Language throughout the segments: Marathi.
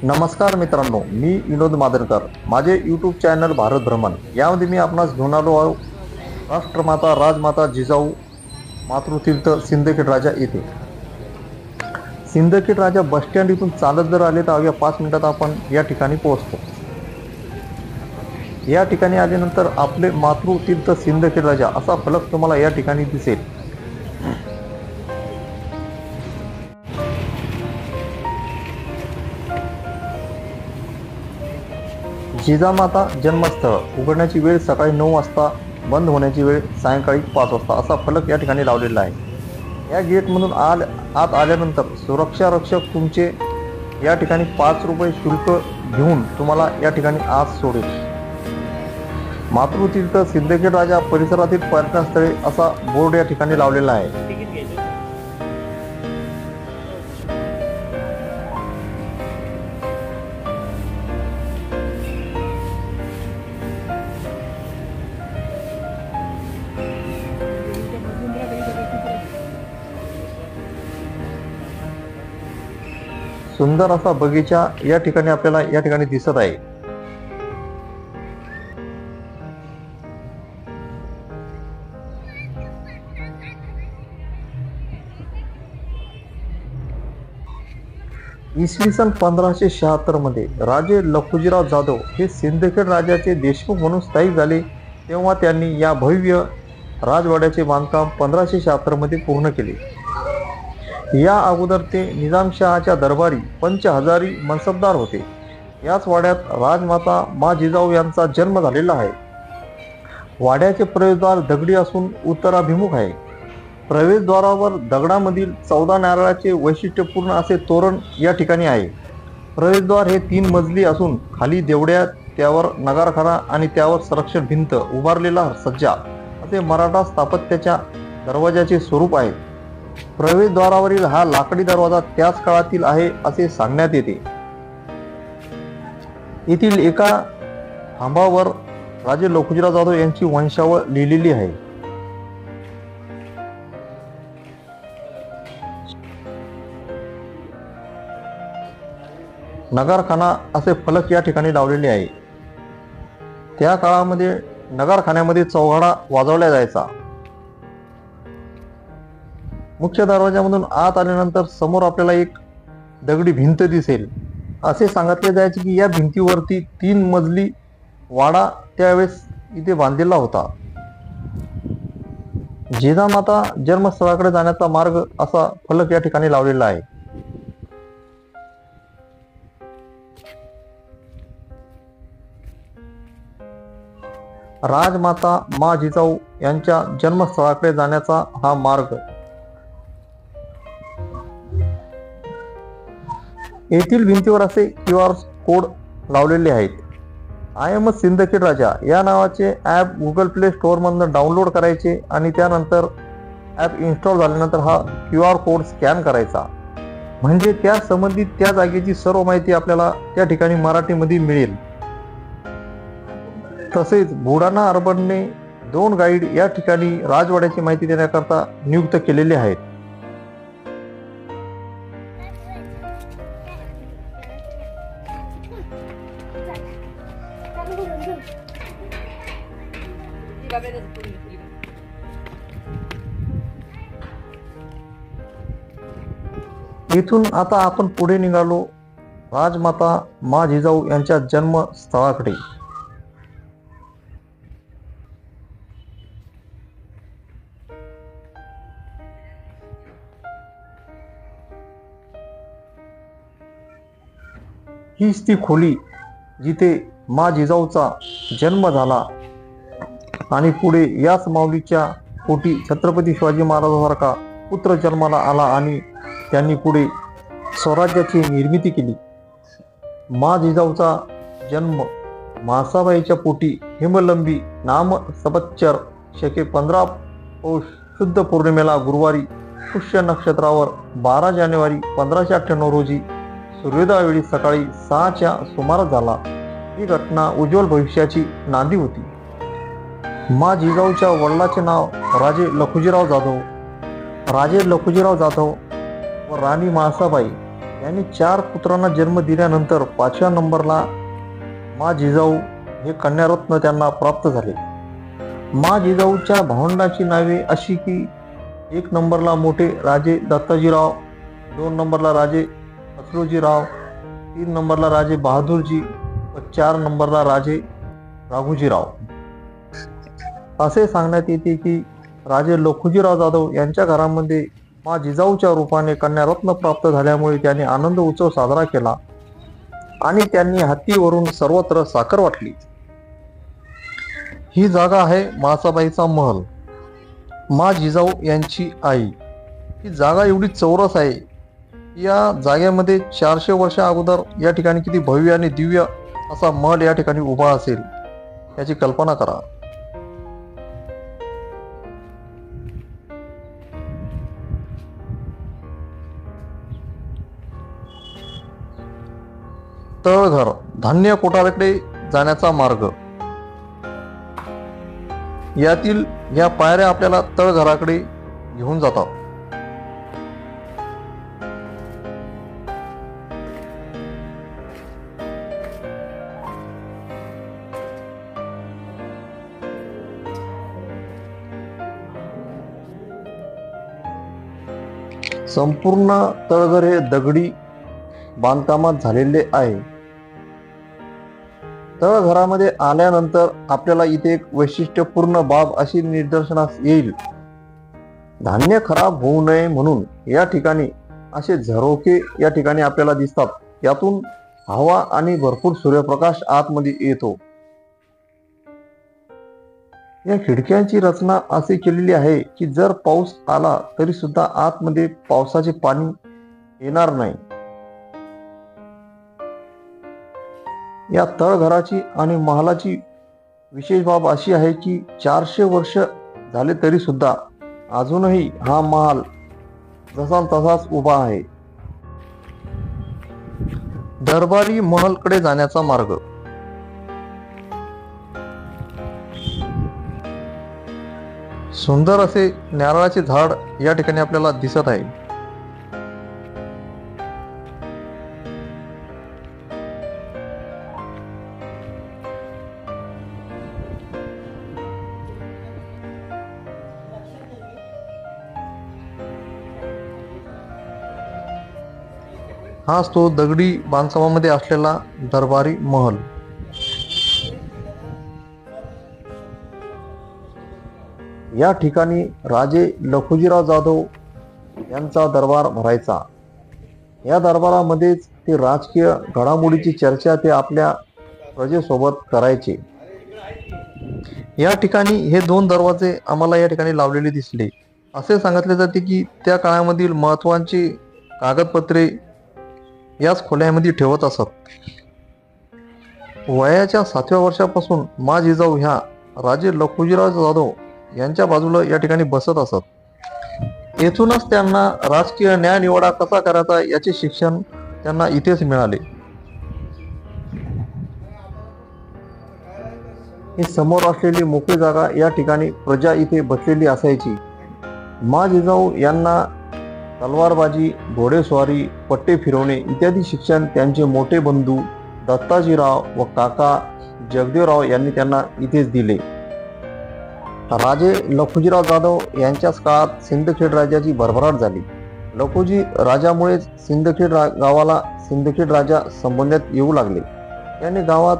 नमस्कार मित्रांनो, मी विनोद मादरकर. माझे यूट्यूब चॅनल भारत भ्रमण यामध्ये मी आपणास घेऊन आलो आहो राष्ट्रमाता राजमाता जिजाऊ मातृतीर्थ सिंदखेड राजा येथे. सिंदखेड राजा बस स्टँड इथून चालत जर आले तर अवघ्या 5 मिनिटात आपण या ठिकाणी पोहोचतो. या ठिकाणी आल्यानंतर आपले मातृतीर्थ सिंदखेड राजा असा फलक तुम्हाला या ठिकाणी दिसेल. जिजामाता जन्मस्थळ उघडण्याची वेळ सकाळी 9 वाजता, बंद होण्याची वेळ सायंकाळी 5 वाजता असा फलक या ठिकाणी लावलेला आहे. या गेटमधून आत आल्यानंतर सुरक्षा रक्षक तुमचे या ठिकाणी 5 रुपये शुल्क घेऊन तुम्हाला या ठिकाणी आत सोडेल. मातृतीर्थ सिंदखेड राजा परिसरातील पर्यटनस्थळे असा बोर्ड या ठिकाणी लावलेला आहे. सुंदर असा बगीचा या ठिकाणी आपल्याला या ठिकाणी दिसत आहे. इसवी सन 1576 मध्ये राजे लखुजीराव जाधव हे सिंदखेड राजाचे देशमुख म्हणून स्थायिक झाले. तेव्हा त्यांनी या भव्य राजवाड्याचे बांधकाम 1576 मध्ये पूर्ण केले. या अगोदर ते निजामशहाच्या दरबारी पंचहजारी मनसबदार होते. याच वाड्यात राजमाता मा जिजाऊ यांचा जन्म झालेला आहे. वाड्याचे प्रवेशद्वार दगडी असून उत्तराभिमुख आहे. प्रवेशद्वारावर दगडामधील 14 नारळाचे वैशिष्ट्यपूर्ण असे तोरण या ठिकाणी आहे. प्रवेशद्वार हे 3 मजली असून खाली देवड्या, त्यावर नगारखाना आणि त्यावर संरक्षण भिंत उभारलेला सज्जा असे मराठा स्थापत्याच्या दरवाजाचे स्वरूप आहे. प्रवेशद्वारावरील हा लाकडी दरवाजा त्याच काळातील आहे असे सांगण्यात येते. येथील एका खांबावर राजे लखुजीराव जाधव यांची वंशावळ लिहिलेली आहे. नगारखाना असे फलक या ठिकाणी लावलेले आहे. त्या काळामध्ये नगारखान्यामध्ये चौघडा वाजवला जायचा. मुख्य दरवाजामधून आत आल्यानंतर समोर आपल्याला एक दगडी भिंत दिसेल. असे सांगितले जायचे की या भिंतीवरती 3 मजली वाडा त्यावेळेस इथे बांधलेला होता. जिजामाता जन्मस्थळाकडे जाण्याचा मार्ग असा फलक या ठिकाणी लावलेला आहे. राजमाता मा जिजाऊ यांच्या जन्मस्थळाकडे जाण्याचा हा मार्ग. येथील भिंतीवर असे QR कोड लावलेले आहेत. आय एम सिंदखेड राजा या नावाचे ॲप गुगल प्ले स्टोअरमधून डाउनलोड करायचे आणि त्यानंतर ॲप इन्स्टॉल झाल्यानंतर हा QR कोड स्कॅन करायचा. म्हणजे त्या संबंधित त्या जागेची सर्व माहिती आपल्याला त्या ठिकाणी मराठीमध्ये मिळेल. तसेच बुलढाणा अर्बनने 2 गाईड या ठिकाणी राजवाड्याची माहिती देण्याकरता नियुक्त केलेले आहेत. इथून आता आपण पुढे निघालो राजमाता मा जिजाऊ यांच्या जन्मस्थळाकडे. हीच ती खोली जिथे मा जिजाऊचा जन्म झाला आणि पुढे याच माऊलीच्या पोटी छत्रपती शिवाजी महाराजांसारखा पुत्र जन्माला आला आणि त्यांनी पुढे स्वराज्याची निर्मिती केली. मा जिजाऊचा जन्म म्हाळसाबाईच्या पोटी हेमलंबी नाम संवत्सर शके 15 पौष शुद्ध पौर्णिमेला गुरुवारी पुष्य नक्षत्रावर 12 जानेवारी 1598 रोजी सूर्योदयावेळी सकाळी 6च्या सुमारास झाला. ही घटना उज्ज्वल भविष्याची नांदी होती. मा जिजाऊच्या वडिलांचे नाव राजे लखुजीराव जाधव व राणी म्हाळसाबाई यांनी 4 पुत्रांना जन्म दिल्यानंतर 5व्या नंबरला मा जिजाऊ हे कन्यारत्न त्यांना प्राप्त झाले. मा जिजाऊच्या भावंडांची नावे अशी की 1 नंबरला मोठे राजे दत्ताजीराव, 2 नंबरला राजे अचलूजीराव, 3 नंबरला राजे बहादूरजी व 4 नंबरला राजे राघोजीराव. असे सांगण्यात येते की राजे लखुजीराव जाधव यांच्या घरामध्ये मा जिजाऊच्या रूपाने कन्यारत्न प्राप्त झाल्यामुळे त्यांनी आनंद उत्सव साजरा केला आणि त्यांनी हत्तीवरून सर्वत्र साखर वाटली. ही जागा आहे म्हाळसाबाईचा महल, मा जिजाऊ यांची आई. ही जागा एवढी चौरस आहे. या जागेमध्ये 400 वर्षा अगोदर या ठिकाणी किती भव्य आणि दिव्य असा महल या ठिकाणी उभा असेल याची कल्पना करा. तळघर धान्य कोठाराकडे जाण्याचा मार्ग. यातील या पायऱ्या आपल्याला तळघराकडे घेऊन जातात. संपूर्ण तळघर हे दगडी बांधकामात झालेले आहे. तळघरामध्ये आल्यानंतर आपल्याला इथे एक वैशिष्ट्यपूर्ण बाब अशी निदर्शनास येईल. धान्य खराब होऊ नये म्हणून या ठिकाणी असे झरोके या ठिकाणी आपल्याला दिसतात. यातून हवा आणि भरपूर सूर्यप्रकाश आतमध्ये येतो. या खिडक्यांची रचना अशी केलेली आहे की जर पाऊस आला तरी सुद्धा आतमध्ये पावसाचे पाणी येणार नाही. या तळघराची आणि महालाची विशेष बाब अशी आहे की 400 वर्ष झाले तरी सुद्धा अजूनही हा महाल जसा तसाच उभा आहे. दरबारी महलकडे जाण्याचा मार्ग. सुंदर असे नारळाचे झाड या ठिकाणी आपल्याला दिसत आहे. हाच तो दगडी बांधकामामध्ये असलेला दरबारी महल. या ठिकाणी राजे लखुजीराव जाधव यांचा दरबार भरायचा. या दरबारामध्येच ते राजकीय घडामोडीची चर्चा ते आपल्या प्रजेसोबत करायचे. या ठिकाणी हे 2 दरवाजे आम्हाला या ठिकाणी लावलेले दिसले. असे सांगितले जाते की त्या काळामधील महत्त्वाची कागदपत्रे याच खोल्यामध्ये ठेवत असत. वयाच्या 7व्या वर्षापासून मा जिजाऊ ह्या राजे लखुजीराव जाधव यांच्या बाजूला या ठिकाणी बसत असत. येथूनच त्यांना राजकीय न्यायनिवाडा कसा करायचा याचे शिक्षण त्यांना इथेच मिळाले. ही समोर असलेली मोकळी जागा या ठिकाणी प्रजा इथे बसलेली असायची. मा जिजाऊ यांना तलवारबाजी, घोडेस्वारी, पट्टे फिरवणे इत्यादी शिक्षण त्यांचे मोठे बंधू दत्ताजीराव व काका जगदेवराव यांनी त्यांना इथेच दिले. राजे लखुजीराव जाधव यांच्याच काळात सिंदखेड राज्याची भरभराट झाली. लखुजी राजामुळेच सिंदखेड गावाला सिंदखेड राजा संबोधण्यात येऊ लागले. यांनी गावात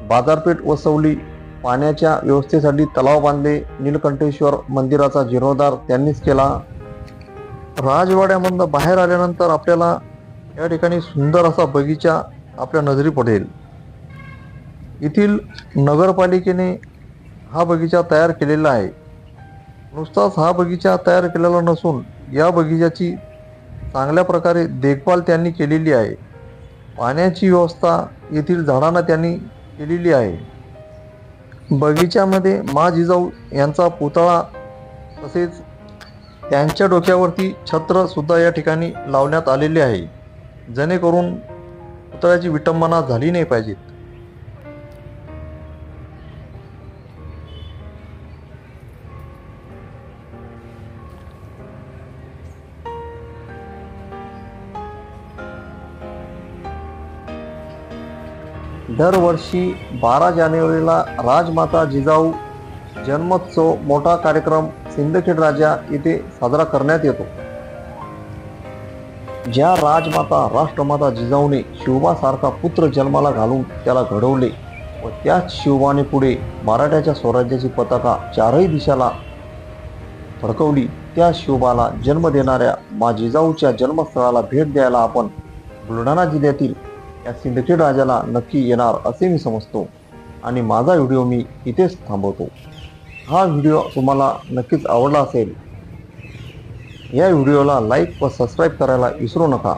बाजारपेठ वसवली, पाण्याच्या व्यवस्थेसाठी तलाव बांधले, नीलकंठेश्वर मंदिराचा जीर्णोद्धार त्यांनीच केला. राजवाड्यामधून बाहेर आल्यानंतर आपल्याला या ठिकाणी सुंदर असा बगीचा आपल्या नजरी पडेल. येथील नगरपालिकेने हा बगीचा तयार केलेला आहे. नुसताच हा बगीचा तयार केलेला नसून या बगीचाची चांगल्या प्रकारे देखभाल त्यांनी केलेली आहे. पाण्याची व्यवस्था येथील झाडांना त्यांनी केलेली आहे. बगीच्यामध्ये मा जिजाऊ यांचा पुतळा तसेच त्यांच्या डोक्यावरती छत्र सुद्धा या ठिकाणी लावण्यात आलेले आहे, जेणेकरून पुतळ्याची विटंबना झाली नाही पाहिजे. दरवर्षी 12 जानेवारीला राजमाता जिजाऊ जन्मोत्सव मोठा कार्यक्रम सिंदखेड राजा येथे साजरा करण्यात येतो. ज्या राजमाता राष्ट्रमाता जिजाऊने शिवबासारखा पुत्र जन्माला घालून त्याला घडवले व त्याच शिवबाने पुढे मराठ्याच्या स्वराज्याची पताका चारही दिशाला फडकवली, त्या शिवबाला जन्म देणाऱ्या मा जिजाऊच्या जन्मस्थळाला भेट द्यायला आपण बुलढाणा जिल्ह्यातील या सिंदखेड राजाला नक्की येणार असे मी समजतो आणि माझा व्हिडिओ मी इथेच थांबवतो. हा व्हिडिओ तुम्हाला नक्कीच आवडला असेल. या व्हिडिओला लाईक व सबस्क्राईब करायला विसरू नका.